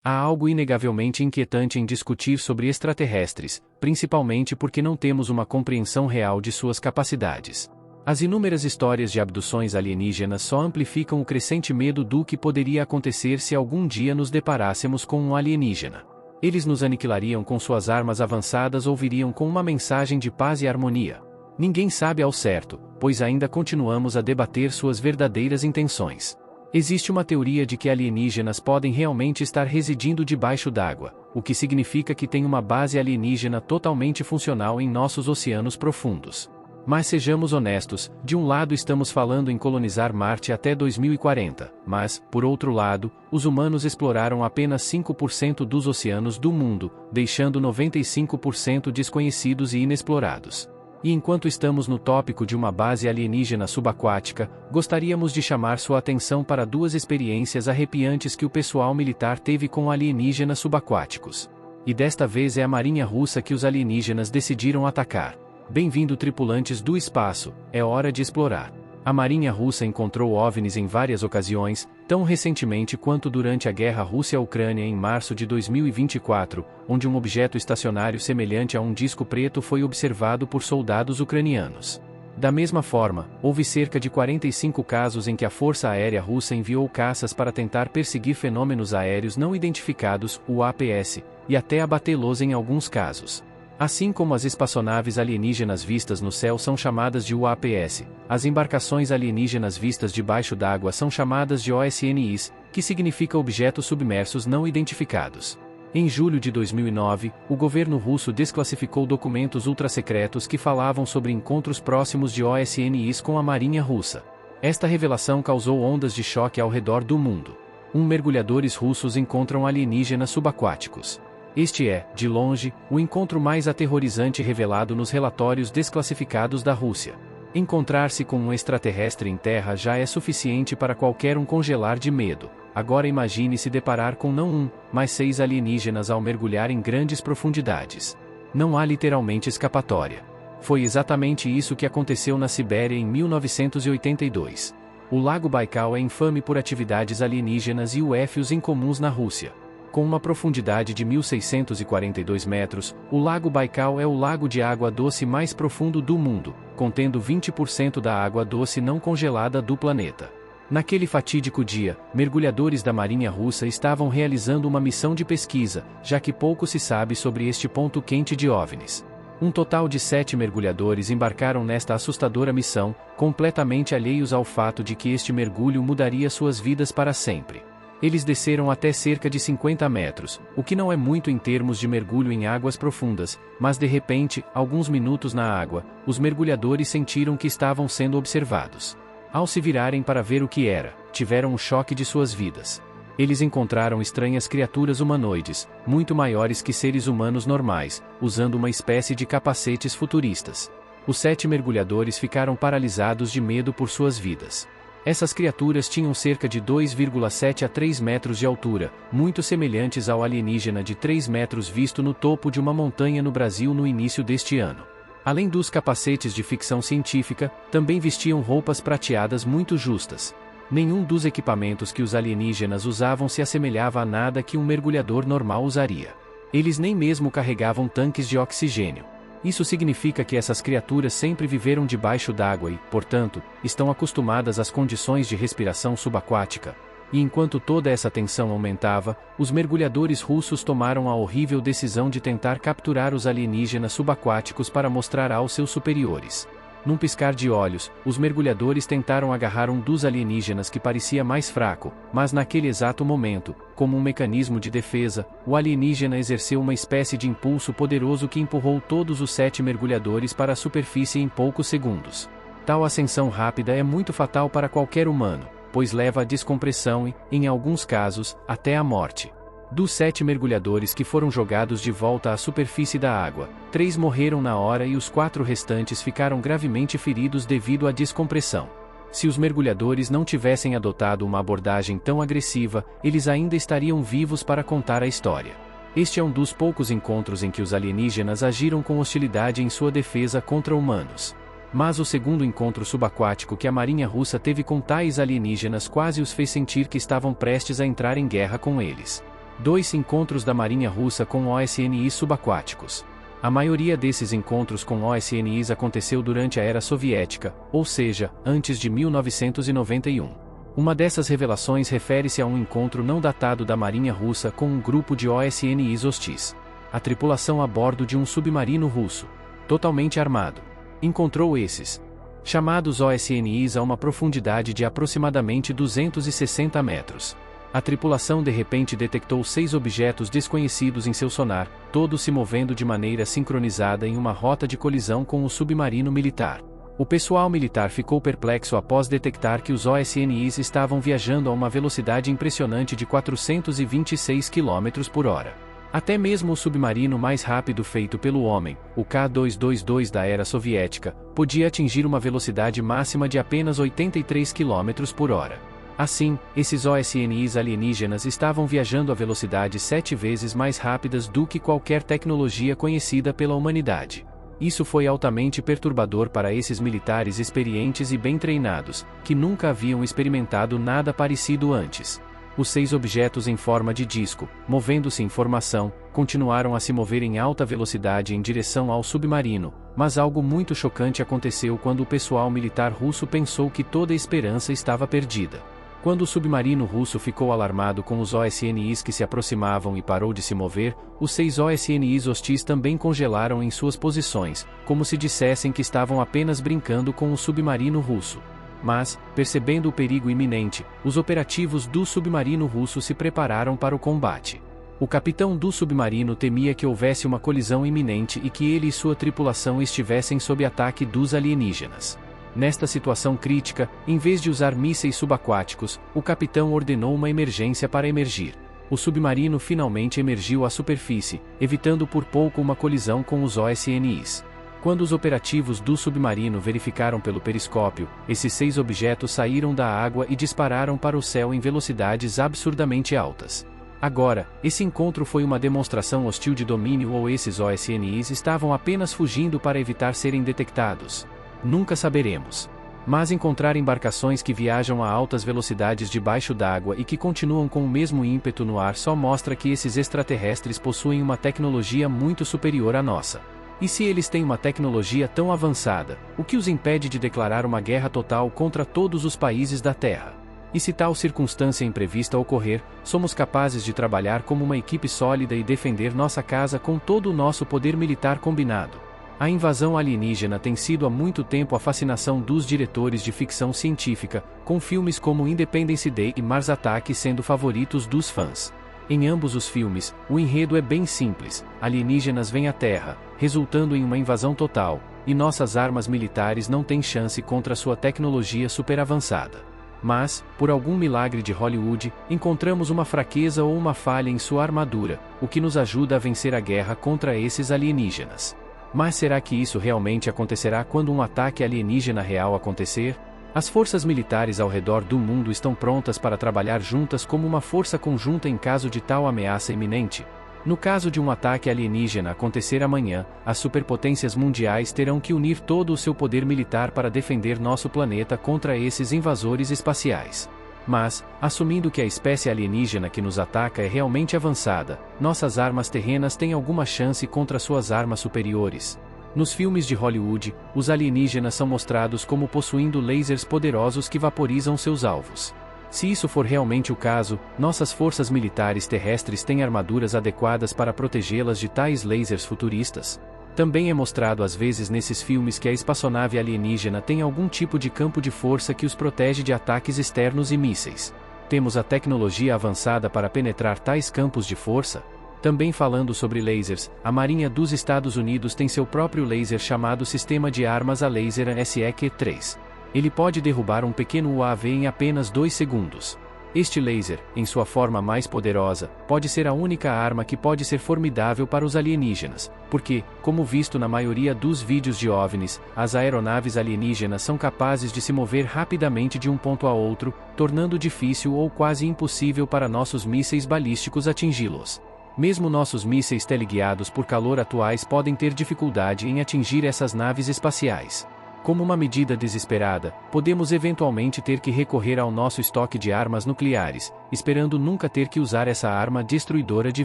Há algo inegavelmente inquietante em discutir sobre extraterrestres, principalmente porque não temos uma compreensão real de suas capacidades. As inúmeras histórias de abduções alienígenas só amplificam o crescente medo do que poderia acontecer se algum dia nos deparássemos com um alienígena. Eles nos aniquilariam com suas armas avançadas ou viriam com uma mensagem de paz e harmonia. Ninguém sabe ao certo, pois ainda continuamos a debater suas verdadeiras intenções. Existe uma teoria de que alienígenas podem realmente estar residindo debaixo d'água, o que significa que tem uma base alienígena totalmente funcional em nossos oceanos profundos. Mas sejamos honestos, de um lado estamos falando em colonizar Marte até 2040, mas, por outro lado, os humanos exploraram apenas 5% dos oceanos do mundo, deixando 95% desconhecidos e inexplorados. E enquanto estamos no tópico de uma base alienígena subaquática, gostaríamos de chamar sua atenção para duas experiências arrepiantes que o pessoal militar teve com alienígenas subaquáticos. E desta vez é a Marinha Russa que os alienígenas decidiram atacar. Bem-vindo, tripulantes do espaço, é hora de explorar. A Marinha Russa encontrou OVNIs em várias ocasiões, tão recentemente quanto durante a Guerra Rússia-Ucrânia em março de 2024, onde um objeto estacionário semelhante a um disco preto foi observado por soldados ucranianos. Da mesma forma, houve cerca de 45 casos em que a Força Aérea Russa enviou caças para tentar perseguir fenômenos aéreos não identificados, UAPs, e até abatê-los em alguns casos. Assim como as espaçonaves alienígenas vistas no céu são chamadas de UAPs, as embarcações alienígenas vistas debaixo d'água são chamadas de OSNIs, que significa objetos submersos não identificados. Em julho de 2009, o governo russo desclassificou documentos ultrasecretos que falavam sobre encontros próximos de OSNIs com a Marinha Russa. Esta revelação causou ondas de choque ao redor do mundo. Mergulhadores russos encontram alienígenas subaquáticos. Este é, de longe, o encontro mais aterrorizante revelado nos relatórios desclassificados da Rússia. Encontrar-se com um extraterrestre em terra já é suficiente para qualquer um congelar de medo. Agora imagine se deparar com não um, mas 6 alienígenas ao mergulhar em grandes profundidades. Não há literalmente escapatória. Foi exatamente isso que aconteceu na Sibéria em 1982. O Lago Baikal é infame por atividades alienígenas e UFOs incomuns na Rússia. Com uma profundidade de 1.642 metros, o Lago Baikal é o lago de água doce mais profundo do mundo, contendo 20% da água doce não congelada do planeta. Naquele fatídico dia, mergulhadores da Marinha Russa estavam realizando uma missão de pesquisa, já que pouco se sabe sobre este ponto quente de OVNIs. Um total de 7 mergulhadores embarcaram nesta assustadora missão, completamente alheios ao fato de que este mergulho mudaria suas vidas para sempre. Eles desceram até cerca de 50 metros, o que não é muito em termos de mergulho em águas profundas, mas de repente, alguns minutos na água, os mergulhadores sentiram que estavam sendo observados. Ao se virarem para ver o que era, tiveram o choque de suas vidas. Eles encontraram estranhas criaturas humanoides, muito maiores que seres humanos normais, usando uma espécie de capacetes futuristas. Os 7 mergulhadores ficaram paralisados de medo por suas vidas. Essas criaturas tinham cerca de 2,7 a 3 metros de altura, muito semelhantes ao alienígena de 3 metros visto no topo de uma montanha no Brasil no início deste ano. Além dos capacetes de ficção científica, também vestiam roupas prateadas muito justas. Nenhum dos equipamentos que os alienígenas usavam se assemelhava a nada que um mergulhador normal usaria. Eles nem mesmo carregavam tanques de oxigênio. Isso significa que essas criaturas sempre viveram debaixo d'água e, portanto, estão acostumadas às condições de respiração subaquática. E enquanto toda essa tensão aumentava, os mergulhadores russos tomaram a horrível decisão de tentar capturar os alienígenas subaquáticos para mostrar aos seus superiores. Num piscar de olhos, os mergulhadores tentaram agarrar um dos alienígenas que parecia mais fraco, mas naquele exato momento, como um mecanismo de defesa, o alienígena exerceu uma espécie de impulso poderoso que empurrou todos os 7 mergulhadores para a superfície em poucos segundos. Tal ascensão rápida é muito fatal para qualquer humano, pois leva à descompressão e, em alguns casos, até à morte. Dos 7 mergulhadores que foram jogados de volta à superfície da água, 3 morreram na hora e os 4 restantes ficaram gravemente feridos devido à descompressão. Se os mergulhadores não tivessem adotado uma abordagem tão agressiva, eles ainda estariam vivos para contar a história. Este é um dos poucos encontros em que os alienígenas agiram com hostilidade em sua defesa contra humanos. Mas o segundo encontro subaquático que a Marinha Russa teve com tais alienígenas quase os fez sentir que estavam prestes a entrar em guerra com eles. 2 Encontros da Marinha Russa com OSNIs subaquáticos. A maioria desses encontros com OSNIs aconteceu durante a era soviética, ou seja, antes de 1991. Uma dessas revelações refere-se a um encontro não datado da Marinha Russa com um grupo de OSNIs hostis. A tripulação a bordo de um submarino russo, totalmente armado, encontrou esses chamados OSNIs a uma profundidade de aproximadamente 260 metros. A tripulação de repente detectou 6 objetos desconhecidos em seu sonar, todos se movendo de maneira sincronizada em uma rota de colisão com o submarino militar. O pessoal militar ficou perplexo após detectar que os OSNIs estavam viajando a uma velocidade impressionante de 426 km por hora. Até mesmo o submarino mais rápido feito pelo homem, o K-222 da era soviética, podia atingir uma velocidade máxima de apenas 83 km por hora. Assim, esses OSNIs alienígenas estavam viajando a velocidades 7 vezes mais rápidas do que qualquer tecnologia conhecida pela humanidade. Isso foi altamente perturbador para esses militares experientes e bem treinados, que nunca haviam experimentado nada parecido antes. Os 6 objetos em forma de disco, movendo-se em formação, continuaram a se mover em alta velocidade em direção ao submarino, mas algo muito chocante aconteceu quando o pessoal militar russo pensou que toda a esperança estava perdida. Quando o submarino russo ficou alarmado com os OSNIs que se aproximavam e parou de se mover, os 6 OSNIs hostis também congelaram em suas posições, como se dissessem que estavam apenas brincando com o submarino russo. Mas, percebendo o perigo iminente, os operativos do submarino russo se prepararam para o combate. O capitão do submarino temia que houvesse uma colisão iminente e que ele e sua tripulação estivessem sob ataque dos alienígenas. Nesta situação crítica, em vez de usar mísseis subaquáticos, o capitão ordenou uma emergência para emergir. O submarino finalmente emergiu à superfície, evitando por pouco uma colisão com os OSNIs. Quando os operativos do submarino verificaram pelo periscópio, esses 6 objetos saíram da água e dispararam para o céu em velocidades absurdamente altas. Agora, esse encontro foi uma demonstração hostil de domínio ou esses OSNIs estavam apenas fugindo para evitar serem detectados? Nunca saberemos. Mas encontrar embarcações que viajam a altas velocidades debaixo d'água e que continuam com o mesmo ímpeto no ar só mostra que esses extraterrestres possuem uma tecnologia muito superior à nossa. E se eles têm uma tecnologia tão avançada, o que os impede de declarar uma guerra total contra todos os países da Terra? E se tal circunstância imprevista ocorrer, somos capazes de trabalhar como uma equipe sólida e defender nossa casa com todo o nosso poder militar combinado. A invasão alienígena tem sido há muito tempo a fascinação dos diretores de ficção científica, com filmes como Independence Day e Mars Attack sendo favoritos dos fãs. Em ambos os filmes, o enredo é bem simples: alienígenas vêm à Terra, resultando em uma invasão total, e nossas armas militares não têm chance contra sua tecnologia superavançada. Mas, por algum milagre de Hollywood, encontramos uma fraqueza ou uma falha em sua armadura, o que nos ajuda a vencer a guerra contra esses alienígenas. Mas será que isso realmente acontecerá quando um ataque alienígena real acontecer? As forças militares ao redor do mundo estão prontas para trabalhar juntas como uma força conjunta em caso de tal ameaça iminente. No caso de um ataque alienígena acontecer amanhã, as superpotências mundiais terão que unir todo o seu poder militar para defender nosso planeta contra esses invasores espaciais. Mas, assumindo que a espécie alienígena que nos ataca é realmente avançada, nossas armas terrenas têm alguma chance contra suas armas superiores. Nos filmes de Hollywood, os alienígenas são mostrados como possuindo lasers poderosos que vaporizam seus alvos. Se isso for realmente o caso, nossas forças militares terrestres têm armaduras adequadas para protegê-las de tais lasers futuristas? Também é mostrado às vezes nesses filmes que a espaçonave alienígena tem algum tipo de campo de força que os protege de ataques externos e mísseis. Temos a tecnologia avançada para penetrar tais campos de força? Também falando sobre lasers, a Marinha dos Estados Unidos tem seu próprio laser chamado Sistema de Armas a Laser SEQ-3. Ele pode derrubar um pequeno UAV em apenas 2 segundos. Este laser, em sua forma mais poderosa, pode ser a única arma que pode ser formidável para os alienígenas, porque, como visto na maioria dos vídeos de OVNIs, as aeronaves alienígenas são capazes de se mover rapidamente de um ponto a outro, tornando difícil ou quase impossível para nossos mísseis balísticos atingi-los. Mesmo nossos mísseis teleguiados por calor atuais podem ter dificuldade em atingir essas naves espaciais. Como uma medida desesperada, podemos eventualmente ter que recorrer ao nosso estoque de armas nucleares, esperando nunca ter que usar essa arma destruidora de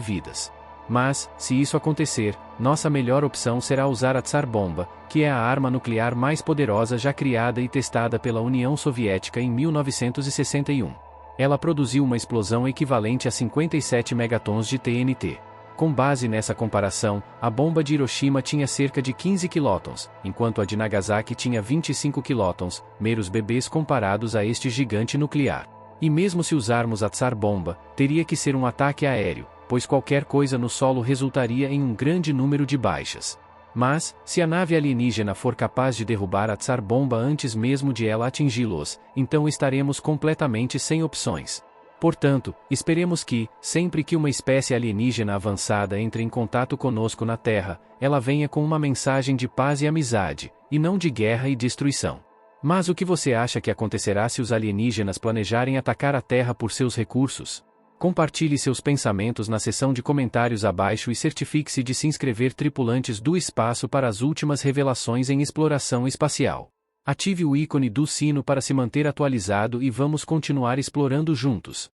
vidas. Mas, se isso acontecer, nossa melhor opção será usar a Tsar Bomba, que é a arma nuclear mais poderosa já criada e testada pela União Soviética em 1961. Ela produziu uma explosão equivalente a 57 megatons de TNT. Com base nessa comparação, a bomba de Hiroshima tinha cerca de 15 quilotons, enquanto a de Nagasaki tinha 25 quilotons, meros bebês comparados a este gigante nuclear. E mesmo se usarmos a Tsar Bomba, teria que ser um ataque aéreo, pois qualquer coisa no solo resultaria em um grande número de baixas. Mas, se a nave alienígena for capaz de derrubar a Tsar Bomba antes mesmo de ela atingi-los, então estaremos completamente sem opções. Portanto, esperemos que, sempre que uma espécie alienígena avançada entre em contato conosco na Terra, ela venha com uma mensagem de paz e amizade, e não de guerra e destruição. Mas o que você acha que acontecerá se os alienígenas planejarem atacar a Terra por seus recursos? Compartilhe seus pensamentos na seção de comentários abaixo e certifique-se de se inscrever Tripulantes do Espaço para as últimas revelações em exploração espacial. Ative o ícone do sino para se manter atualizado e vamos continuar explorando juntos.